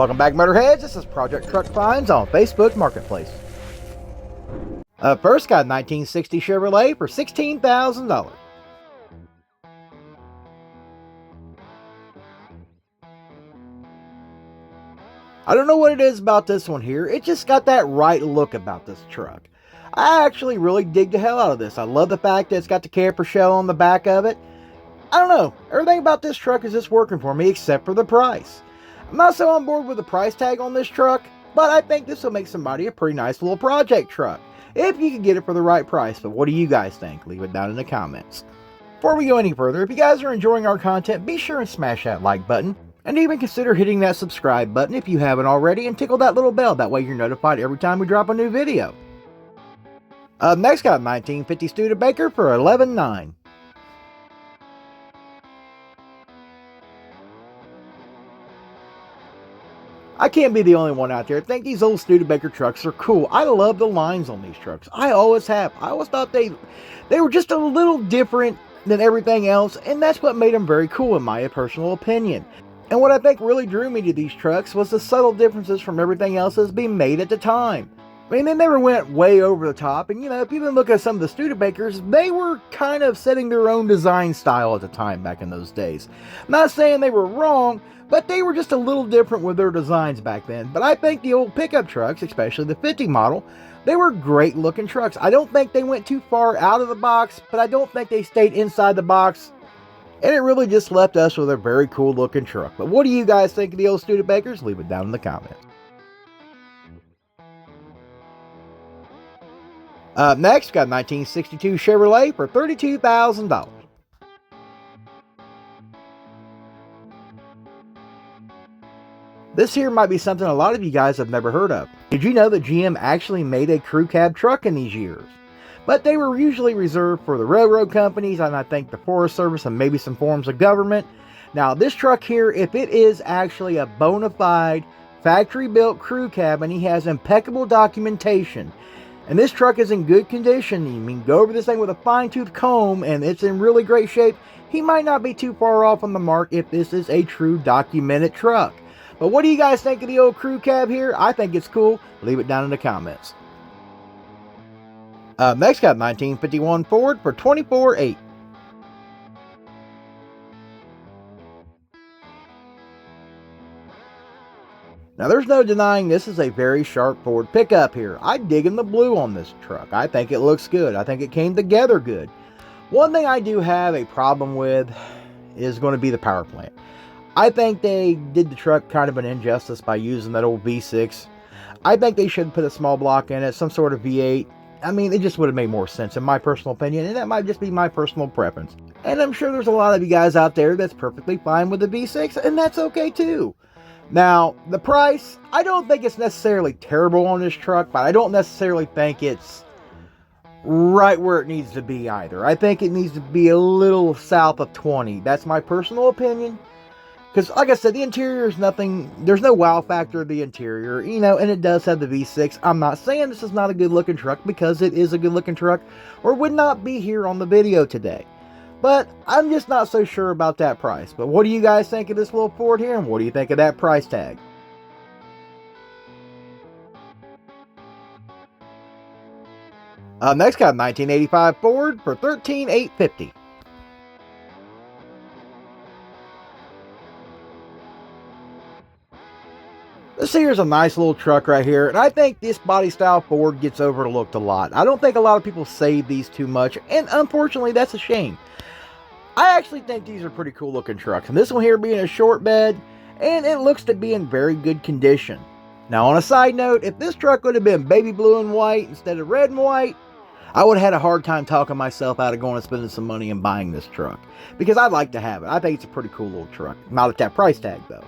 Welcome back, Motorheads. This is Project Truck Finds on Facebook Marketplace. First, got a 1960 Chevrolet for $16,000. I don't know what it is about this one here. It just got that right look about this truck. I actually really dig the hell out of this. I love the fact that it's got the camper shell on the back of it. I don't know. Everything about this truck is just working for me except for the price. I'm not so on board with the price tag on this truck, but I think this will make somebody a pretty nice little project truck if you can get it for the right price. But what do you guys think? Leave it down in the comments. Before we go any further, if you guys are enjoying our content, be sure and smash that like button. And even consider hitting that subscribe button if you haven't already, and tickle that little bell. That way you're notified every time we drop a new video. Next, got a 1950 Studebaker for $11,900. I can't be the only one out there. I think these old Studebaker trucks are cool. I love the lines on these trucks. I always have. I always thought they were just a little different than everything else, and that's what made them very cool in my personal opinion. And what I think really drew me to these trucks was the subtle differences from everything else that's being made at the time. I mean, they never went way over the top, and if you even look at some of the Studebakers, they were kind of setting their own design style at the time back in those days. I'm not saying they were wrong, but they were just a little different with their designs back then. But I think the old pickup trucks, especially the 50 model, they were great looking trucks. I don't think they went too far out of the box, but I don't think they stayed inside the box. And it really just left us with a very cool looking truck. But what do you guys think of the old Studebakers? Leave it down in the comments. Next, got a 1962 Chevrolet for $32,000. This here might be something a lot of you guys have never heard of. Did you know that GM actually made a crew cab truck in these years? But they were usually reserved for the railroad companies, and I think the Forest Service, and maybe some forms of government. Now, this truck here, if it is actually a bona fide factory-built crew cab, and he has impeccable documentation, and this truck is in good condition, you mean go over this thing with a fine-tooth comb, and it's in really great shape, he might not be too far off on the mark if this is a true documented truck. But what do you guys think of the old crew cab here? I think it's cool. Leave it down in the comments. Next, got 1951 Ford for $24,800. Now, there's no denying this is a very sharp Ford pickup here. I dig in the blue on this truck. I think it looks good. I think it came together good. One thing I do have a problem with is going to be the power plant. I think they did the truck kind of an injustice by using that old V6. I think they should put a small block in it, some sort of V8. I mean, it just would have made more sense in my personal opinion, and that might just be my personal preference. And I'm sure there's a lot of you guys out there that's perfectly fine with the V6, and that's okay too. Now, the price, I don't think it's necessarily terrible on this truck, but I don't necessarily think it's right where it needs to be either. I think it needs to be a little south of 20. That's my personal opinion. Because, like I said, the interior is nothing, there's no wow factor of the interior, and it does have the V6. I'm not saying this is not a good looking truck, because it is a good looking truck, or would not be here on the video today. But I'm just not so sure about that price. But what do you guys think of this little Ford here, and what do you think of that price tag? Next, got a 1985 Ford for $13,850. This here is a nice little truck right here, and I think this body style Ford gets overlooked a lot. I don't think a lot of people save these too much, and unfortunately that's a shame. I actually think these are pretty cool looking trucks, and this one here being a short bed, and it looks to be in very good condition. Now, on a side note, if this truck would have been baby blue and white instead of red and white, I would have had a hard time talking myself out of going and spending some money and buying this truck, because I'd like to have it. I think it's a pretty cool little truck. Not at that price tag though.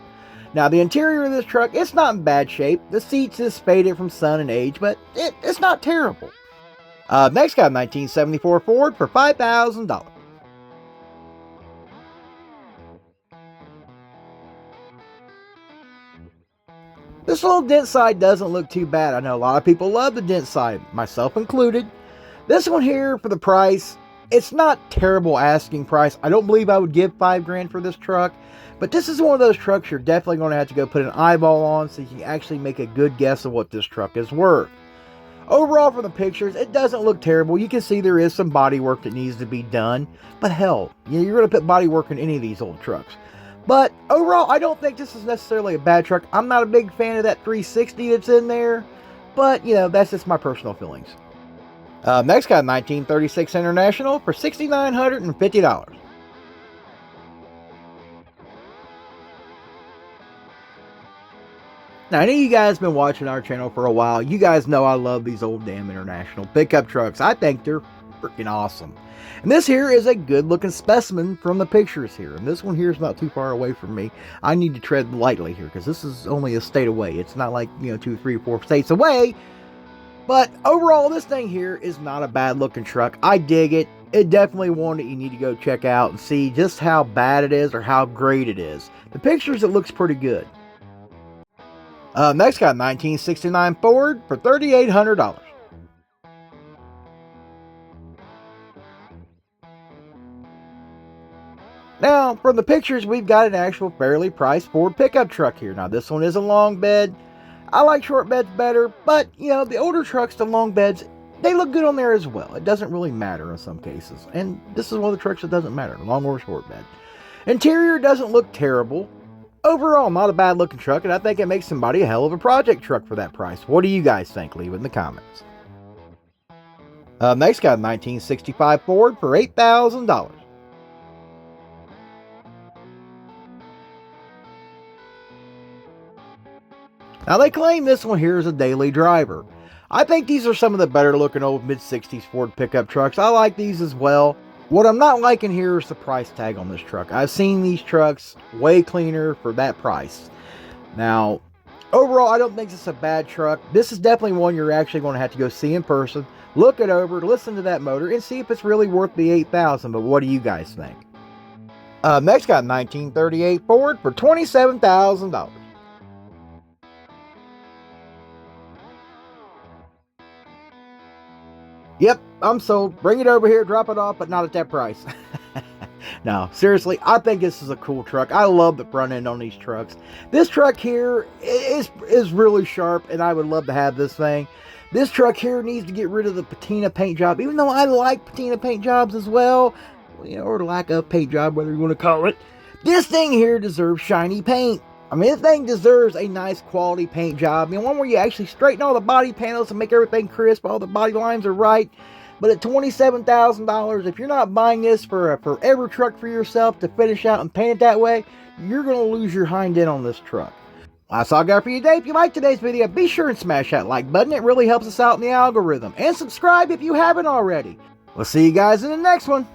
Now, the interior of this truck, it's not in bad shape. The seats is faded from sun and age, but it's not terrible. Next, got a 1974 Ford for $5,000. This little dent side doesn't look too bad. I know a lot of people love the dent side, myself included. This one here, for the price, It's not terrible asking price. I don't believe I would give $5,000 for this truck, but this is one of those trucks you're definitely going to have to go put an eyeball on so you can actually make a good guess of what this truck is worth. Overall, from the pictures, it doesn't look terrible. You can see there is some body work that needs to be done, but hell, you're going to put body work in any of these old trucks. But overall, I don't think this is necessarily a bad truck. I'm not a big fan of that 360 that's in there, but that's just my personal feelings. Next, got a 1936 International for $6,950. Now, I know you guys have been watching our channel for a while. You guys know I love these old damn International pickup trucks. I think they're freaking awesome. And this here is a good looking specimen from the pictures here. And this one here is not too far away from me. I need to tread lightly here because this is only a state away. It's not like, 2, 3, 4 states away. But overall, this thing here is not a bad looking truck. I dig it. It definitely one that you need to go check out and see just how bad it is or how great it is. The pictures, it looks pretty good. Next, got a 1969 Ford for $3,800. Now, from the pictures, we've got an actual fairly priced Ford pickup truck here. Now, this one is a long bed. I like short beds better, but, the older trucks, the long beds, they look good on there as well. It doesn't really matter in some cases. And this is one of the trucks that doesn't matter, long or short bed. Interior doesn't look terrible. Overall, not a bad looking truck, and I think it makes somebody a hell of a project truck for that price. What do you guys think? Leave it in the comments. Next, got a 1965 Ford for $8,000. Now, they claim this one here is a daily driver. I think these are some of the better looking old mid-60s Ford pickup trucks. I like these as well. What I'm not liking here is the price tag on this truck. I've seen these trucks way cleaner for that price. Now, overall, I don't think it's a bad truck. This is definitely one you're actually going to have to go see in person, look it over, listen to that motor, and see if it's really worth the $8,000. But what do you guys think? Next, got a 1938 Ford for $27,000. Yep, I'm sold. Bring it over here, drop it off, but not at that price. No, seriously, I think this is a cool truck. I love the front end on these trucks. This truck here is really sharp, and I would love to have this thing. This truck here needs to get rid of the patina paint job, even though I like patina paint jobs as well, or the lack of paint job, whatever you want to call it. This thing here deserves shiny paint. I mean, this thing deserves a nice quality paint job. One where you actually straighten all the body panels and make everything crisp, all the body lines are right. But at $27,000, if you're not buying this for a forever truck for yourself to finish out and paint it that way, you're going to lose your hind end on this truck. That's all I got for you today. If you liked today's video, be sure and smash that like button. It really helps us out in the algorithm. And subscribe if you haven't already. We'll see you guys in the next one.